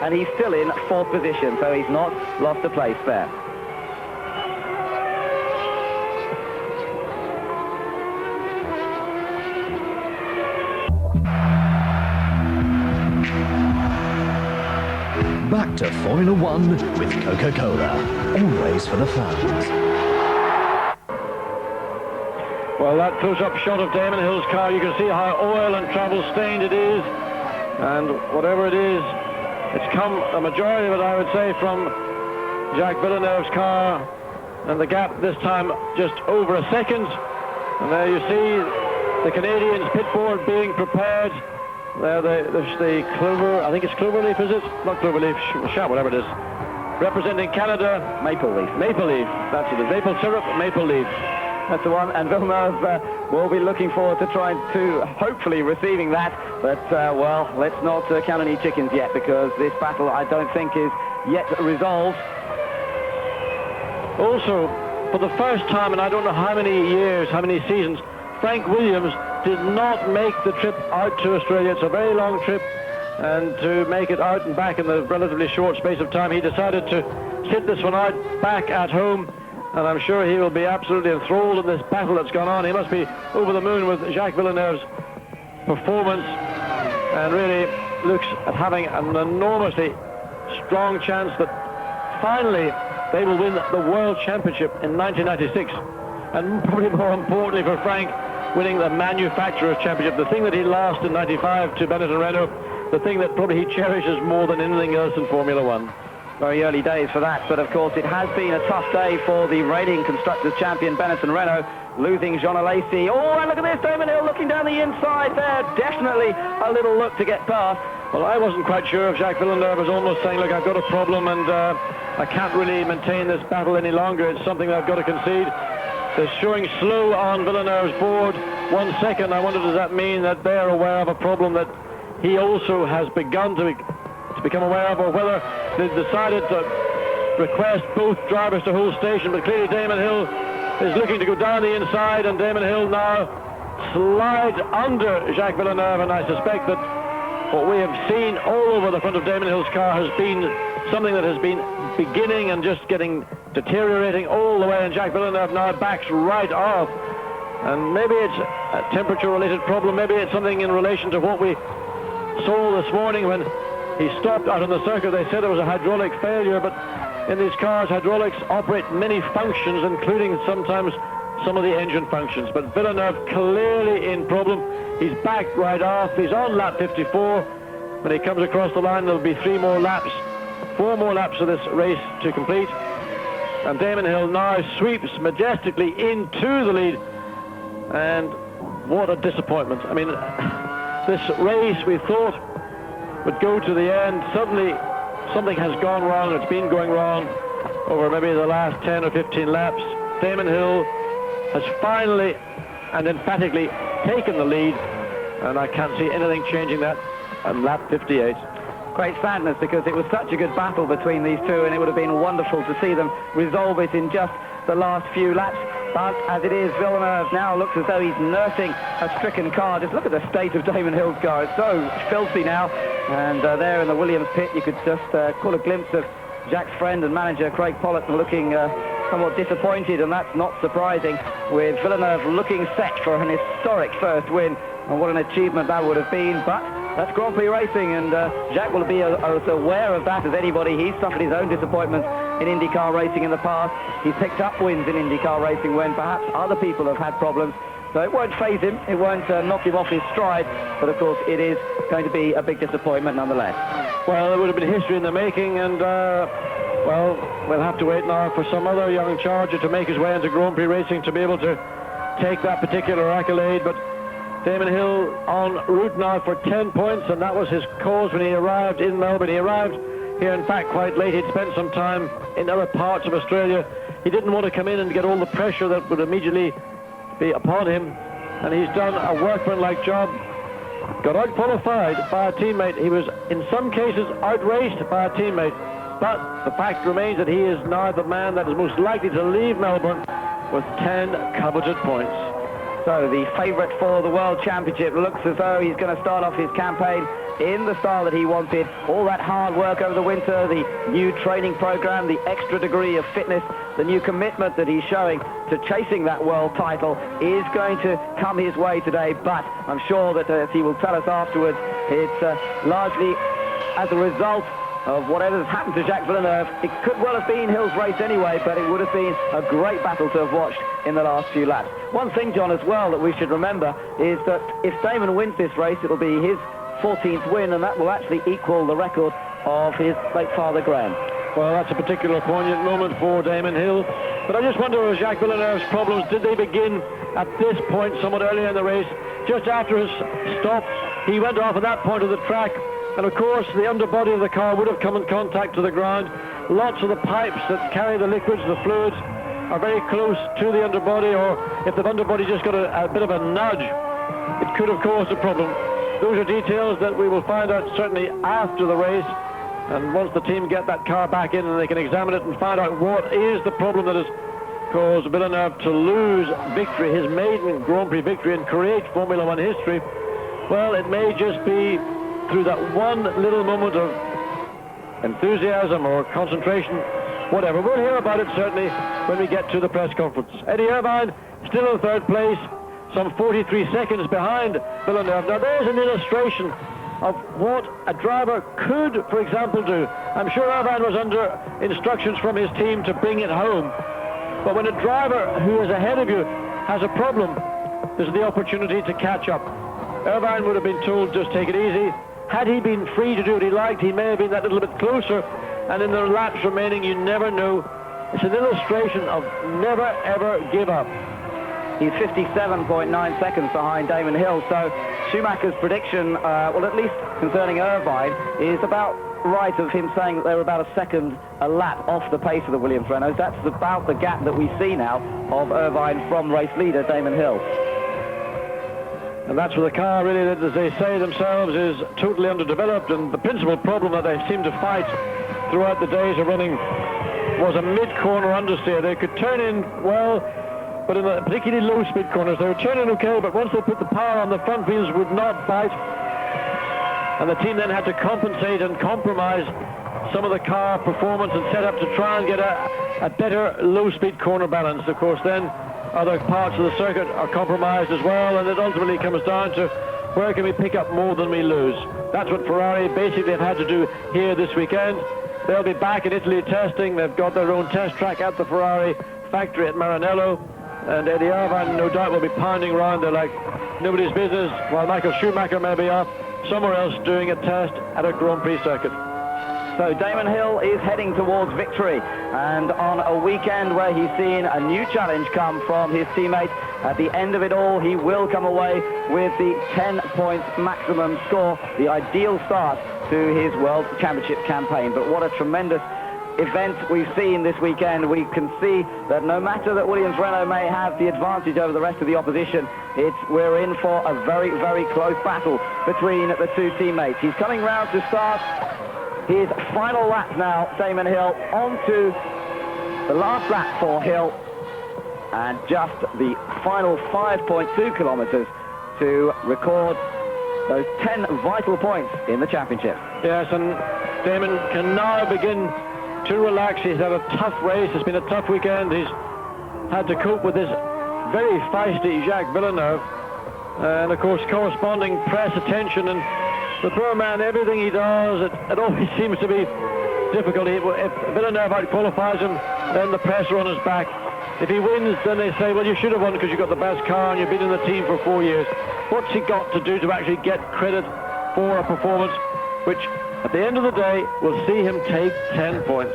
and he's still in 4th position, so he's not lost a place there. Back to Formula One with Coca-Cola, always for the fans. Well, that close-up shot of Damon Hill's car, you can see how oil and travel-stained it is, and whatever it is, it's come, a majority of it, I would say, from Jacques Villeneuve's car, and the gap this time just over a second. And there you see the Canadians' pit board being prepared. There, the clover, I think it's cloverleaf, is it? Not cloverleaf, whatever it is. Representing Canada. Maple leaf. Maple leaf, that's it. Maple syrup, maple leaf. That's the one, and Villeneuve will be looking forward to trying to, hopefully, receiving that. But, well, let's not count any chickens yet, because this battle, I don't think, is yet resolved. Also, for the first time in I don't know how many years, how many seasons, Frank Williams did not make the trip out to Australia. It's a very long trip, and to make it out and back in a relatively short space of time, he decided to sit this one out back at home, and I'm sure he will be absolutely enthralled in this battle that's gone on. He must be over the moon with Jacques Villeneuve's performance, and really looks at having an enormously strong chance that finally they will win the World Championship in 1996, and probably more importantly for Frank, winning the Manufacturers' Championship, the thing that he lost in 95 to Benetton Renault, the thing that probably he cherishes more than anything else in Formula One. Very early days for that, but of course it has been a tough day for the reigning Constructors' Champion Benetton Renault, losing Jean Alesi. Oh, and look at this, Damon Hill looking down the inside there, definitely a little look to get past. Well, I wasn't quite sure if Jacques Villeneuve was almost saying, look, I've got a problem and I can't really maintain this battle any longer. It's something that I've got to concede. They're showing slow on Villeneuve's board. 1 second. I wonder, does that mean that they're aware of a problem that he also has begun to become aware of, or whether they've decided to request both drivers to hold station? But clearly Damon Hill is looking to go down the inside, and Damon Hill now slides under Jacques Villeneuve, and I suspect that what we have seen all over the front of Damon Hill's car has been something that has been beginning and just getting deteriorating all the way, and Jacques Villeneuve now backs right off. And maybe it's a temperature-related problem, maybe it's something in relation to what we saw this morning when he stopped out on the circuit. They said it was a hydraulic failure, but in these cars, hydraulics operate many functions, including sometimes some of the engine functions. But Villeneuve clearly in problem. He's backed right off. He's on lap 54. When he comes across the line, there'll be 4 more laps of this race to complete. And Damon Hill now sweeps majestically into the lead. And what a disappointment. I mean, this race we thought would go to the end. Suddenly something has gone wrong. It's been going wrong over maybe the last 10 or 15 laps. Damon Hill has finally and emphatically taken the lead, and I can't see anything changing that on lap 58. Great sadness, because it was such a good battle between these two, and it would have been wonderful to see them resolve it in just the last few laps. But as it is, Villeneuve now looks as though he's nursing a stricken car. Just look at the state of Damon Hill's car. It's so filthy now. And there in the Williams pit, you could just call a glimpse of Jacques' friend and manager, Craig Pollock, looking somewhat disappointed, and that's not surprising, with Villeneuve looking set for an historic first win. And what an achievement that would have been. But that's Grand Prix racing, and Jacques will be as aware of that as anybody. He's suffered his own disappointments in IndyCar racing in the past. He's picked up wins in IndyCar racing when perhaps other people have had problems. So it won't faze him, it won't knock him off his stride, but of course it is going to be a big disappointment nonetheless. Well, it would have been history in the making, and well, we'll have to wait now for some other young charger to make his way into Grand Prix racing to be able to take that particular accolade. But Damon Hill en route now for 10 points, and that was his cause when he arrived in Melbourne. He arrived here, in fact, quite late. He'd spent some time in other parts of Australia. He didn't want to come in and get all the pressure that would immediately be upon him, and he's done a workmanlike job. Got out-qualified by a teammate. He was, in some cases, outraced by a teammate. But the fact remains that he is now the man that is most likely to leave Melbourne with 10 coveted points. So the favourite for the World Championship looks as though he's going to start off his campaign in the style that he wanted. All that hard work over the winter, the new training program, the extra degree of fitness, the new commitment that he's showing to chasing that world title is going to come his way today. But I'm sure that, as he will tell us afterwards, it's largely as a result of whatever's happened to Jacques Villeneuve. It could well have been Hill's race anyway, but it would have been a great battle to have watched in the last few laps. One thing, John, as well, that we should remember is that if Damon wins this race, it'll be his 14th win, and that will actually equal the record of his late father, Graham. Well, that's a particular poignant moment for Damon Hill. But I just wonder, with Jacques Villeneuve's problems, did they begin at this point somewhat earlier in the race? Just after his stop, he went off at that point of the track, and of course the underbody of the car would have come in contact to the ground. Lots of the pipes that carry the liquids, the fluids, are very close to the underbody, or if the underbody just got a bit of a nudge, it could have caused a problem. Those are details that we will find out certainly after the race, and once the team get that car back in and they can examine it and find out what is the problem that has caused Villeneuve to lose victory, his maiden Grand Prix victory and create Formula One history. Well, it may just be through that one little moment of enthusiasm or concentration, whatever. We'll hear about it certainly when we get to the press conference. Eddie Irvine still in third place, some 43 seconds behind Villeneuve. Now there's an illustration of what a driver could, for example, do. I'm sure Irvine was under instructions from his team to bring it home. But when a driver who is ahead of you has a problem, there's the opportunity to catch up. Irvine would have been told just take it easy. Had he been free to do what he liked, he may have been that little bit closer, and in the laps remaining, you never know. It's an illustration of never, ever give up. He's 57.9 seconds behind Damon Hill, so Schumacher's prediction, well, at least concerning Irvine, is about right of him saying that they were about a second a lap off the pace of the Williams Renaults. That's about the gap that we see now of Irvine from race leader Damon Hill. And that's where the car really, as they say themselves, is totally underdeveloped, and the principal problem that they seem to fight throughout the days of running was a mid-corner understeer. They could turn in well, but in the particularly low-speed corners, they were turning okay, but once they put the power on, the front wheels would not bite, and the team then had to compensate and compromise some of the car performance and set up to try and get a better low-speed corner balance. Of course, then other parts of the circuit are compromised as well, and it ultimately comes down to where can we pick up more than we lose. That's what Ferrari basically have had to do here this weekend. They'll be back in Italy testing. They've got their own test track at the Ferrari factory at Maranello, and Eddie Irvine no doubt will be pounding around there like nobody's business, while Michael Schumacher may be off somewhere else doing a test at a Grand Prix circuit. So Damon Hill is heading towards victory, and on a weekend where he's seen a new challenge come from his teammate, at the end of it all he will come away with the 10 points maximum score, the ideal start to his World Championship campaign. But what a tremendous event we've seen this weekend. We can see that no matter that Williams Renault may have the advantage over the rest of the opposition, we're in for a very, very close battle between the two teammates. He's coming round to start his final lap now, Damon Hill, onto the last lap for Hill, and just the final 5.2 kilometres to record those 10 vital points in the championship. Yes, and Damon can now begin to relax. He's had a tough race. It's been a tough weekend. He's had to cope with this very feisty Jacques Villeneuve, and of course corresponding press attention, and the poor man, everything he does, it always seems to be difficult. If Villeneuve out-qualifies him, then the press are on his back. If he wins, then they say, well, you should have won because you've got the best car and you've been in the team for 4 years. What's he got to do to actually get credit for a performance which, at the end of the day, will see him take 10 points?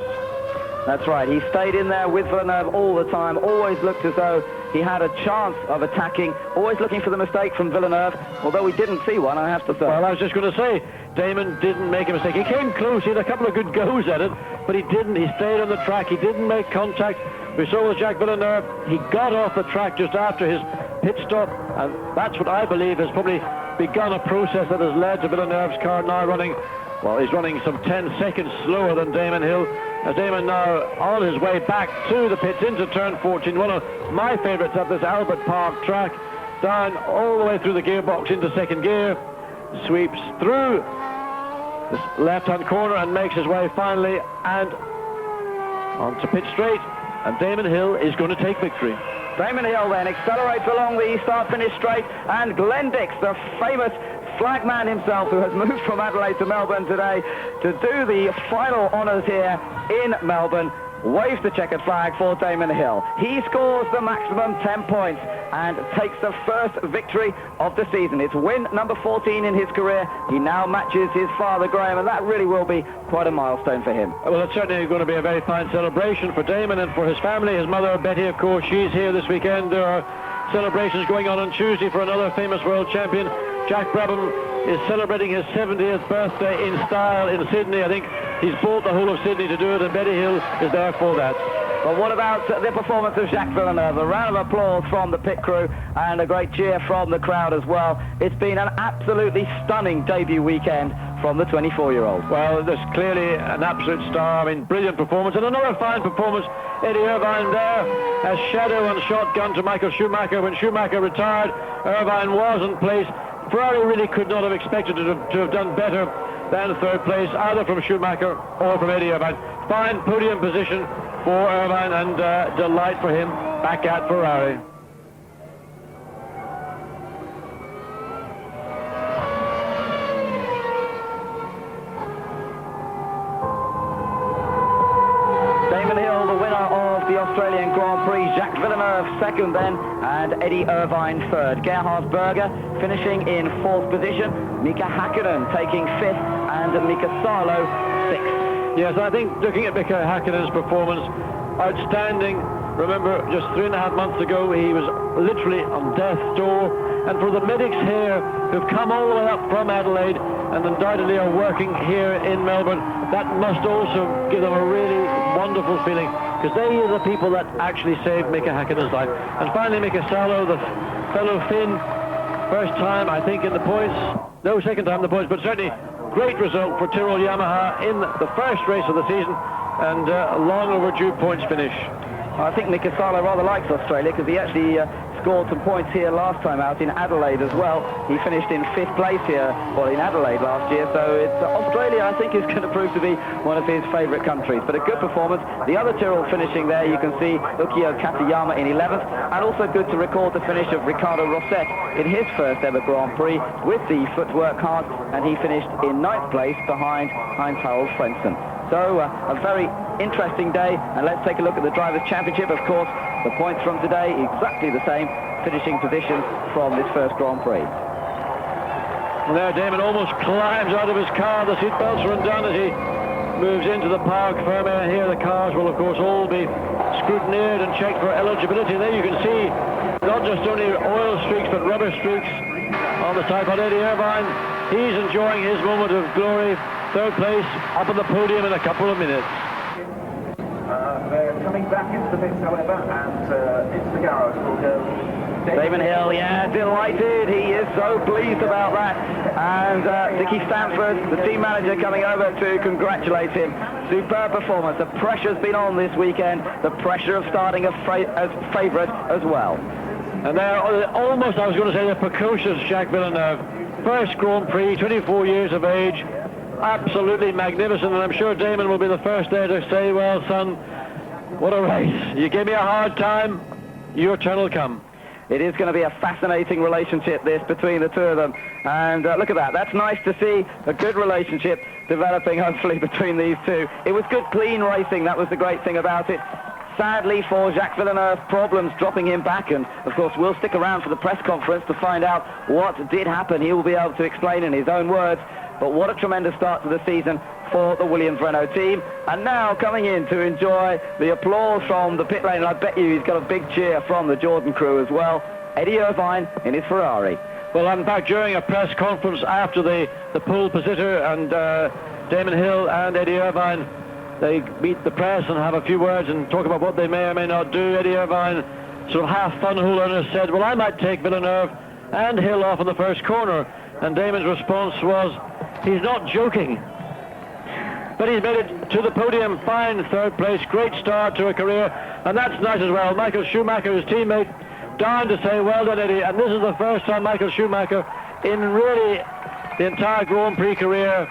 That's right. He stayed in there with Villeneuve all the time, always looked as though he had a chance of attacking, always looking for the mistake from Villeneuve, although we didn't see one, I have to say. Well, I was just going to say, Damon didn't make a mistake. He came close. He had a couple of good goes at it, but he didn't. He stayed on the track. He didn't make contact. We saw with Jacques Villeneuve, he got off the track just after his pit stop, and that's what I believe has probably begun a process that has led to Villeneuve's car now running, well, he's running some 10 seconds slower than Damon Hill. As Damon now on his way back to the pits into turn 14, one of my favourites at this Albert Park track, down all the way through the gearbox into second gear, sweeps through this left-hand corner and makes his way finally and onto pit straight. And Damon Hill is going to take victory. Damon Hill then accelerates along the start-finish straight, and Glenn Dix, the famous flagman himself, who has moved from Adelaide to Melbourne today to do the final honours here in Melbourne, waves the checkered flag for Damon Hill. He scores the maximum 10 points and takes the first victory of the season. It's win number 14 in his career. He now matches his father Graham, and that really will be quite a milestone for him. Well, it's certainly going to be a very fine celebration for Damon and for his family. His mother, Betty, of course, she's here this weekend. There are celebrations going on Tuesday for another famous world champion. Jack Brabham is celebrating his 70th birthday in style in Sydney. I think he's bought the whole of Sydney to do it, and Betty Hill is there for that. But what about the performance of Jacques Villeneuve? A round of applause from the pit crew and a great cheer from the crowd as well. It's been an absolutely stunning debut weekend from the 24-year-old. Well, there's clearly an absolute star. I mean, brilliant performance. And another fine performance, Eddie Irvine there as shadow and shotgun to Michael Schumacher. When Schumacher retired, Irvine was in place. Ferrari really could not have expected to have done better than third place, either from Schumacher or from Eddie Irvine. Fine podium position for Irvine, and delight for him back at Ferrari. Damon Hill, the winner of the Australian Grand Prix. Jacques Villeneuve second then, and Eddie Irvine third. Gerhard Berger finishing in fourth position. Mika Häkkinen taking fifth, and Mika Salo sixth. Yes, I think looking at Mika Häkkinen's performance, outstanding. Remember, just 3.5 months ago, he was literally on death's door. And for the medics here who've come all the way up from Adelaide and undoubtedly are working here in Melbourne, that must also give them a really wonderful feeling, because they are the people that actually saved Mika Häkkinen's life. And finally, Mika Salo, the fellow Finn, first time, I think, in the points. No, second time in the points, but certainly great result for Tyrrell Yamaha in the first race of the season, and a long overdue points finish. I think Mika Salo rather likes Australia, because he actually scored some points here last time out in Adelaide as well. He finished in fifth place here, well, in Adelaide last year, so it's Australia, I think, is going to prove to be one of his favourite countries. But a good performance. The other Tyrrell finishing there, you can see Ukio Katayama in 11th, and also good to record the finish of Ricardo Rosset in his first ever Grand Prix with the footwork hard, and he finished in 9th place behind Heinz-Harald Frentzen. So a very interesting day, and let's take a look at the Drivers' Championship. Of course, the points from today exactly the same, finishing positions from this first Grand Prix. And there Damon almost climbs out of his car. The seatbelts are undone as he moves into the Parc Fermé. Here the cars will of course all be scrutineered and checked for eligibility. There you can see not just only oil streaks but rubber streaks on the side. But Eddie Irvine, he's enjoying his moment of glory. Third place, up on the podium in a couple of minutes. They're coming back into the pits, however, and into the garage will go Damon Hill, yeah, delighted. He is so pleased about that. And Dickie Stanford, the team manager, coming over to congratulate him. Superb performance. The pressure's been on this weekend. The pressure of starting as favourite as well. And they're almost, I was going to say, the precocious Jacques Villeneuve. First Grand Prix, 24 years of age. Absolutely magnificent, and I'm sure Damon will be the first there to say, well, son, what a race. You gave me a hard time, your turn will come. It is going to be a fascinating relationship, this, between the two of them. And look at that. That's nice to see a good relationship developing, hopefully, between these two. It was good, clean racing. That was the great thing about it. Sadly for Jacques Villeneuve, problems dropping him back, and of course we'll stick around for the press conference to find out what did happen. He will be able to explain in his own words. But what a tremendous start to the season for the Williams-Renault team. And now coming in to enjoy the applause from the pit lane, and I bet you he's got a big cheer from the Jordan crew as well, Eddie Irvine in his Ferrari. Well, in fact, during a press conference after the pole position, and Damon Hill and Eddie Irvine, they meet the press and have a few words and talk about what they may or may not do. Eddie Irvine, sort of half fun-hooler, said, well, I might take Villeneuve and Hill off in the first corner. And Damon's response was, he's not joking. But he's made it to the podium, fine third place, great start to a career, and that's nice as well. Michael Schumacher, his teammate, down to say, well done, Eddie. And this is the first time Michael Schumacher, in really the entire Grand Prix career,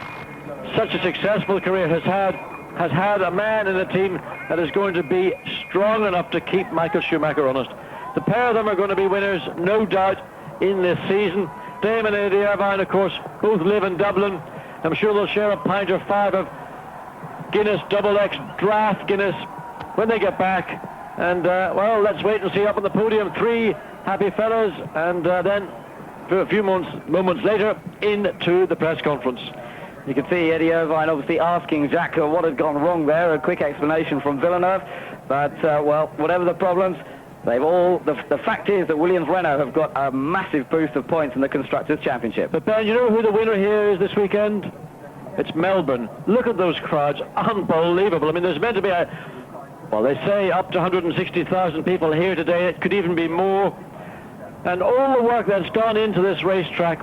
such a successful career has had a man in the team that is going to be strong enough to keep Michael Schumacher honest. The pair of them are going to be winners, no doubt, in this season. Damon and Eddie Irvine, of course, both live in Dublin. I'm sure they'll share a pint or five of Guinness Double X Draft Guinness when they get back. And, well, let's wait and see up on the podium. Three happy fellas, and then for a few moments later, into the press conference. You can see Eddie Irvine obviously asking Jacques what had gone wrong there. A quick explanation from Villeneuve. But, well, whatever the problems, they've all... The fact is that Williams-Renault have got a massive boost of points in the Constructors' Championship. But, Ben, you know who the winner here is this weekend? It's Melbourne. Look at those crowds. Unbelievable. I mean, there's meant to be well, they say up to 160,000 people here today. It could even be more. And all the work that's gone into this racetrack,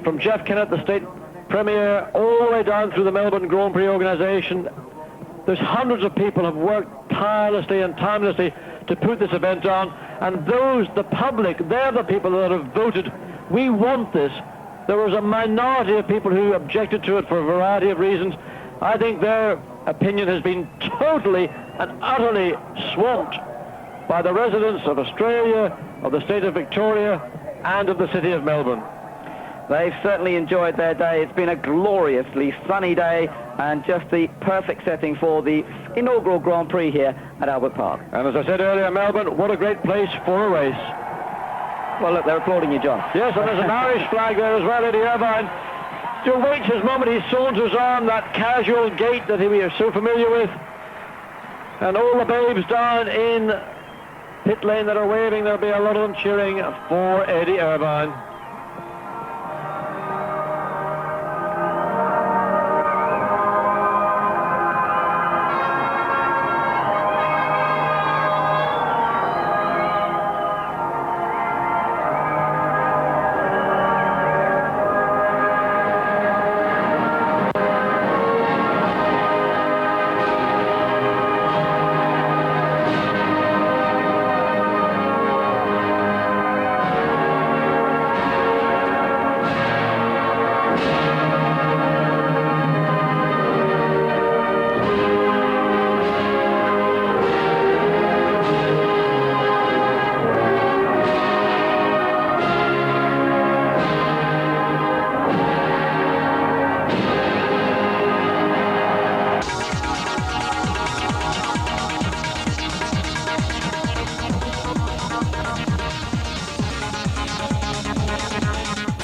from Jeff Kennett, the state premier, all the way down through the Melbourne Grand Prix organisation, there's hundreds of people have worked tirelessly and timelessly to put this event on. And those, the public, they're the people that have voted. We want this. There was a minority of people who objected to it for a variety of reasons. I think their opinion has been totally and utterly swamped by the residents of Australia, of the state of Victoria, and of the city of Melbourne. They've certainly enjoyed their day. It's been a gloriously sunny day and just the perfect setting for the inaugural Grand Prix here at Albert Park. And as I said earlier, Melbourne, what a great place for a race. Well, look, they're applauding you, John. Yes, and there's an Irish flag there as well, Eddie Irvine. Still waits his moment. He saunters on, that casual gait that we are so familiar with. And all the babes down in pit lane that are waving, there'll be a lot of them cheering for Eddie Irvine.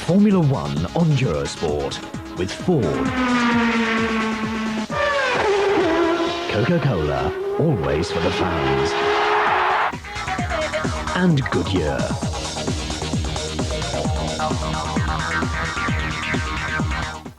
Formula One on Eurosport with Ford. Coca-Cola, always for the fans. And Goodyear.